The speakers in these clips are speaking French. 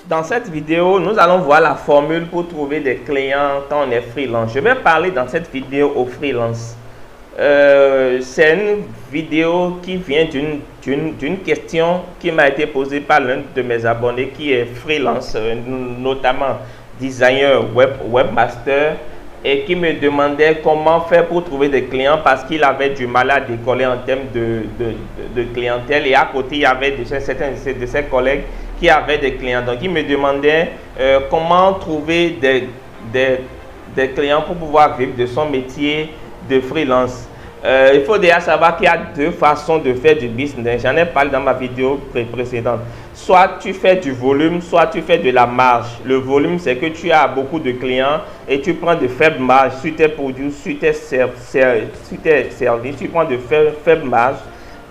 Dans cette vidéo, nous allons voir la formule pour trouver des clients quand on est freelance. Je vais parler dans cette vidéo au freelance. C'est une vidéo qui vient d'une question qui m'a été posée par l'un de mes abonnés qui est freelance, notamment designer webmaster, et qui me demandait comment faire pour trouver des clients parce qu'il avait du mal à décoller en termes de clientèle, et à côté il y avait certains de ses collègues qui avaient des clients. Donc il me demandait comment trouver des clients pour pouvoir vivre de son métier de freelance. Il faut déjà savoir qu'il y a deux façons de faire du business. J'en ai parlé dans ma vidéo précédente. Soit tu fais du volume, soit tu fais de la marge. Le volume, c'est que tu as beaucoup de clients et tu prends de faibles marges sur tes produits, sur tes services. Tu prends de faibles marges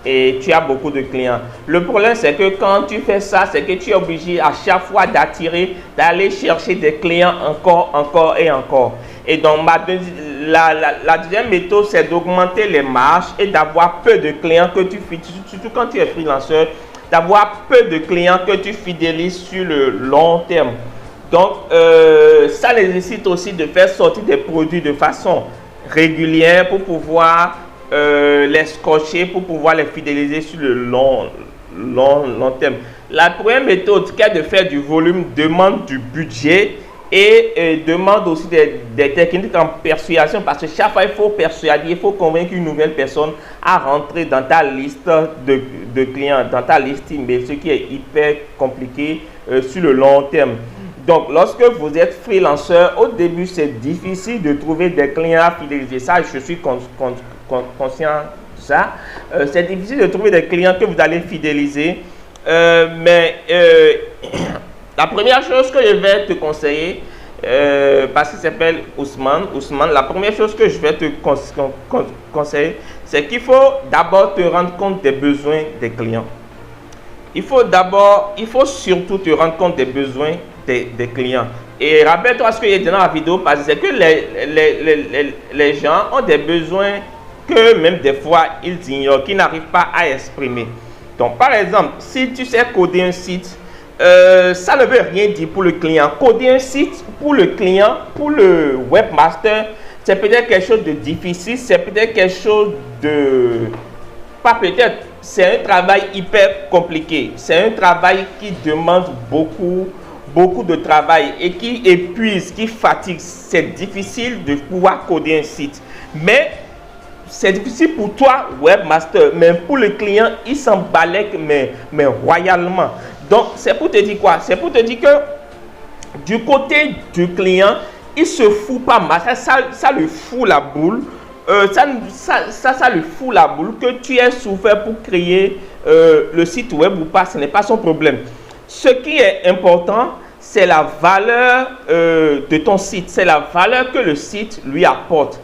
et tu as beaucoup de clients. Le problème, c'est que quand tu fais ça, c'est que tu es obligé à chaque fois d'aller chercher des clients encore et encore. Et donc, la deuxième méthode, c'est d'augmenter les marges et d'avoir peu de clients que tu fidélises, surtout quand tu es freelanceur, d'avoir peu de clients que tu fidélises sur le long terme. Donc, ça nécessite aussi de faire sortir des produits de façon régulière pour pouvoir les scotcher, pour pouvoir les fidéliser sur le long terme. La première méthode, qui est de faire du volume, demande du budget et demande aussi des techniques en persuasion, parce que chaque fois il faut persuader, il faut convaincre une nouvelle personne à rentrer dans ta liste de clients, dans ta liste email, ce qui est hyper compliqué sur le long terme. Donc, lorsque vous êtes freelanceur, au début, c'est difficile de trouver des clients à fidéliser. Ça, je suis conscient de ça. C'est difficile de trouver des clients que vous allez fidéliser. La première chose que je vais te conseiller, parce qu'il s'appelle Ousmane, la première chose que je vais te conseiller, c'est qu'il faut d'abord te rendre compte des besoins des clients. Il faut surtout te rendre compte des besoins des clients. Et rappelle-toi ce que j'ai dit dans la vidéo, parce que c'est que les gens ont des besoins que même des fois ils ignorent, qu'ils n'arrivent pas à exprimer. Donc, par exemple, si tu sais coder un site, ça ne veut rien dire pour le client. Coder un site pour le client, pour le webmaster, c'est peut-être quelque chose de difficile, c'est peut-être quelque chose de... Pas peut-être, c'est un travail hyper compliqué. C'est un travail qui demande beaucoup de travail et qui épuise, qui fatigue. C'est difficile de pouvoir coder un site. Mais c'est difficile pour toi, webmaster, mais pour le client, il s'en balèque, mais royalement. Donc, c'est pour te dire quoi? C'est pour te dire que du côté du client, il se fout pas mal. Ça lui fout la boule. Ça lui fout la boule que tu aies souffert pour créer le site web ou pas. Ce n'est pas son problème. Ce qui est important, c'est la valeur de ton site. C'est la valeur que le site lui apporte.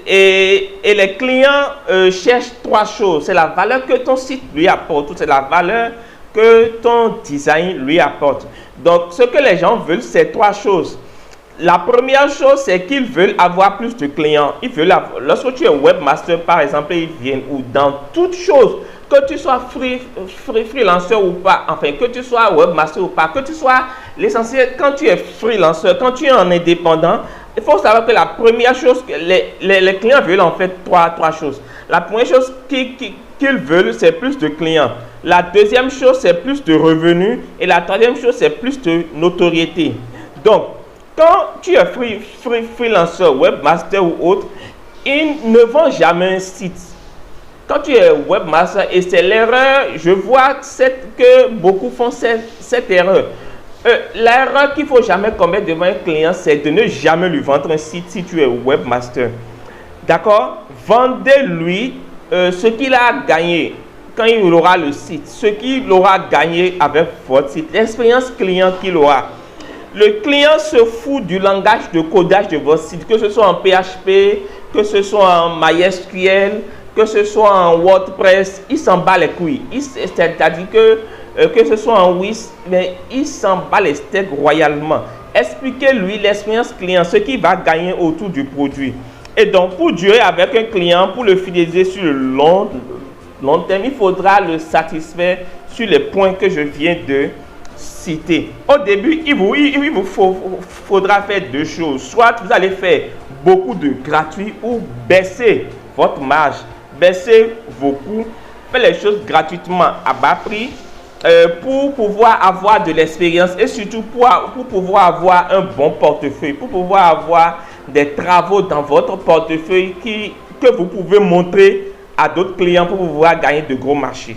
Et les clients cherchent trois choses. C'est la valeur que ton site lui apporte. C'est la valeur que ton design lui apporte. Donc, ce que les gens veulent, c'est trois choses. La première chose, c'est qu'ils veulent avoir plus de clients. Ils veulent avoir, lorsque tu es webmaster, par exemple, ils viennent, ou dans toute chose, que tu sois freelancer ou pas, enfin, que tu sois webmaster ou pas, que tu sois l'essentiel, quand tu es freelancer, quand tu es en indépendant, il faut savoir que la première chose, que les clients veulent en fait trois choses. La première chose qu'ils veulent, c'est plus de clients. La deuxième chose, c'est plus de revenus. Et la troisième chose, c'est plus de notoriété. Donc, quand tu es freelancer, webmaster ou autre, ils ne vendent jamais un site. Quand tu es webmaster, et c'est l'erreur, je vois que beaucoup font cette erreur. L'erreur qu'il ne faut jamais commettre devant un client, c'est de ne jamais lui vendre un site si tu es webmaster. D'accord? Vendez-lui ce qu'il a gagné quand il aura le site, ce qu'il aura gagné avec votre site, l'expérience client qu'il aura. Le client se fout du langage de codage de votre site, que ce soit en PHP, que ce soit en MySQL, que ce soit en WordPress, il s'en bat les couilles. C'est-à-dire que ce soit en Wix, mais il s'en bat les steaks royalement. Expliquez-lui l'expérience client, ce qu'il va gagner autour du produit. Et donc, pour durer avec un client, pour le fidéliser sur le long terme, il faudra le satisfaire sur les points que je viens de citer. Au début, il vous faudra faire deux choses. Soit vous allez faire beaucoup de gratuits ou baisser votre marge, baisser vos coûts, faire les choses gratuitement à bas prix pour pouvoir avoir de l'expérience et surtout pour pouvoir avoir un bon portefeuille, pour pouvoir avoir des travaux dans votre portefeuille que vous pouvez montrer à d'autres clients pour pouvoir gagner de gros marchés.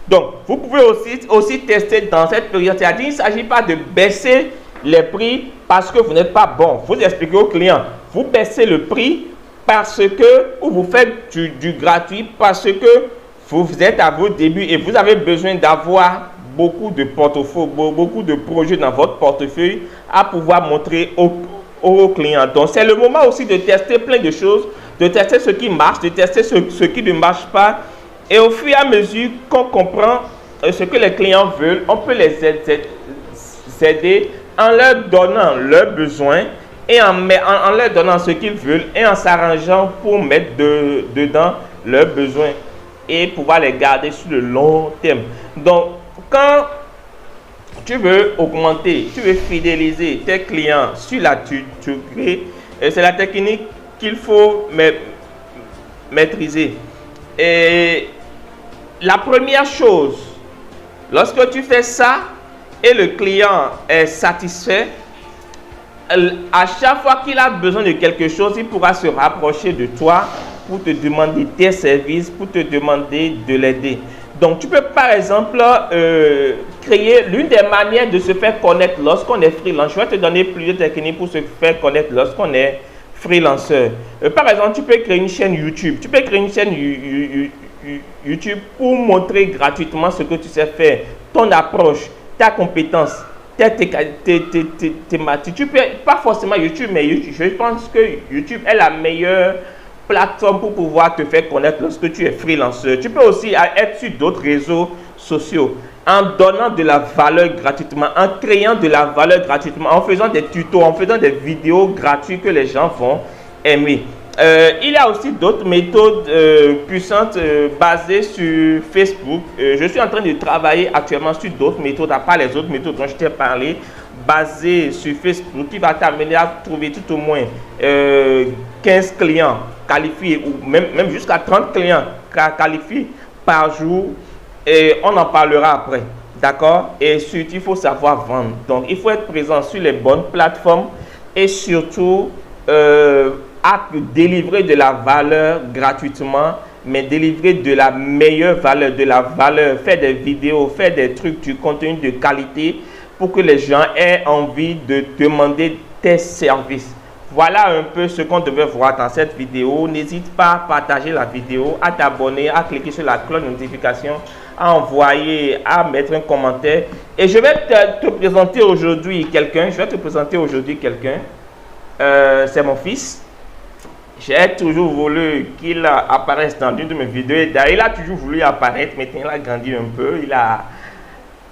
Donc, vous pouvez aussi tester dans cette période. C'est-à-dire, il ne s'agit pas de baisser les prix parce que vous n'êtes pas bon. Vous expliquez aux clients, vous baissez le prix parce que, ou vous faites du gratuit parce que vous êtes à vos débuts et vous avez besoin d'avoir beaucoup de portefeuilles, beaucoup de projets dans votre portefeuille à pouvoir montrer aux clients. Donc, c'est le moment aussi de tester plein de choses, de tester ce qui marche, de tester ce qui ne marche pas. Et au fur et à mesure qu'on comprend ce que les clients veulent, on peut les aider en leur donnant leurs besoins et en leur donnant ce qu'ils veulent et en s'arrangeant pour mettre dedans leurs besoins et pouvoir les garder sur le long terme. Donc, quand tu veux augmenter, tu veux fidéliser tes clients sur la durée, c'est la technique qu'il faut maîtriser. Et la première chose, lorsque tu fais ça et le client est satisfait, à chaque fois qu'il a besoin de quelque chose, il pourra se rapprocher de toi pour te demander tes services, pour te demander de l'aider. Donc, tu peux par exemple créer l'une des manières de se faire connaître lorsqu'on est freelance. Je vais te donner plusieurs techniques pour se faire connaître lorsqu'on est freelanceur. Par exemple, tu peux créer une chaîne YouTube. Tu peux créer une chaîne YouTube pour montrer gratuitement ce que tu sais faire, ton approche, ta compétence, tes thématiques. Tu peux, pas forcément YouTube, mais YouTube, je pense que YouTube est la meilleure plateforme pour pouvoir te faire connaître lorsque tu es freelanceur. Tu peux aussi être sur d'autres réseaux sociaux en donnant de la valeur gratuitement, en créant de la valeur gratuitement, en faisant des tutos, en faisant des vidéos gratuites que les gens vont aimer. Il y a aussi d'autres méthodes puissantes basées sur Facebook. Je suis en train de travailler actuellement sur d'autres méthodes, à part les autres méthodes dont je t'ai parlé, basées sur Facebook, qui va t'amener à trouver tout au moins 15 clients qualifiés ou même jusqu'à 30 clients qualifiés par jour. Et on en parlera après, d'accord? Et surtout, il faut savoir vendre. Donc, il faut être présent sur les bonnes plateformes et surtout à délivrer de la valeur gratuitement, mais délivrer de la meilleure valeur, faire des vidéos, faire des trucs, du contenu de qualité pour que les gens aient envie de demander tes services. Voilà un peu ce qu'on devait voir dans cette vidéo. N'hésite pas à partager la vidéo, à t'abonner, à cliquer sur la cloche de notification, à envoyer, à mettre un commentaire. Et je vais te présenter aujourd'hui quelqu'un. C'est mon fils. J'ai toujours voulu qu'il apparaisse dans une de mes vidéos. D'ailleurs, il a toujours voulu apparaître. Maintenant, il a grandi un peu.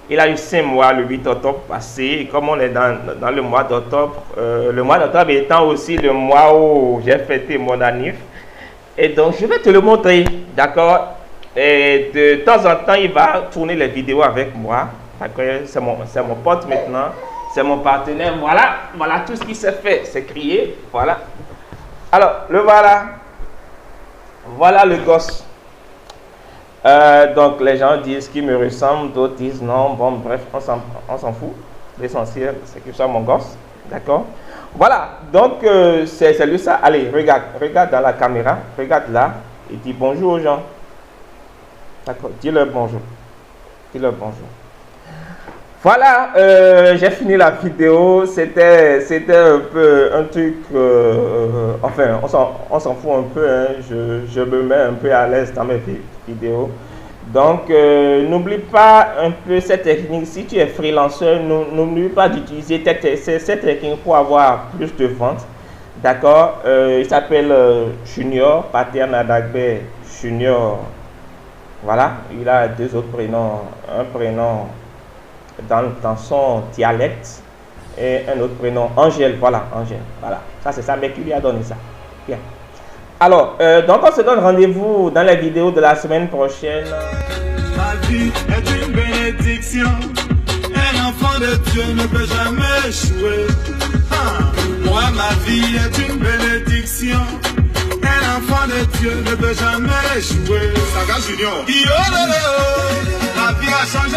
Il a eu 5 mois le 8 octobre passé. Et comme on est dans le mois d'octobre, le mois d'octobre étant aussi le mois où j'ai fêté mon anniversaire. Et donc, je vais te le montrer. D'accord? Et de temps en temps, il va tourner les vidéos avec moi. C'est mon pote maintenant. C'est mon partenaire. Voilà tout ce qu'il s'est fait. C'est crier. Voilà. Alors, le voilà. Voilà le gosse. Donc, les gens disent qu'il me ressemble. D'autres disent non. Bon, bref, on s'en fout. L'essentiel, c'est que ce soit mon gosse. D'accord? Voilà. Donc, c'est lui ça. Allez, regarde dans la caméra. Regarde là. Et dis bonjour aux gens. D'accord, dis-leur bonjour. Voilà, j'ai fini la vidéo. C'était un peu un truc. Enfin, on s'en fout un peu. Hein. Je me mets un peu à l'aise dans mes vidéos. Donc, n'oublie pas un peu cette technique. Si tu es freelanceur, n'oublie pas d'utiliser cette technique pour avoir plus de ventes. D'accord, il s'appelle Junior, Pattern Adagbe Junior. Voilà, il a 2 autres prénoms, un prénom dans son dialecte et un autre prénom, Angèle. Voilà, Angèle. Voilà, ça c'est ça, mais qui lui a donné ça. Bien. Alors, donc on se donne rendez-vous dans la vidéo de la semaine prochaine. Ma vie est une bénédiction, un enfant enfant de Dieu ne peut jamais échouer. Moi, ma vie est une bénédiction. Un enfant de Dieu ne peut jamais échouer. Saga Junior. La vie a changé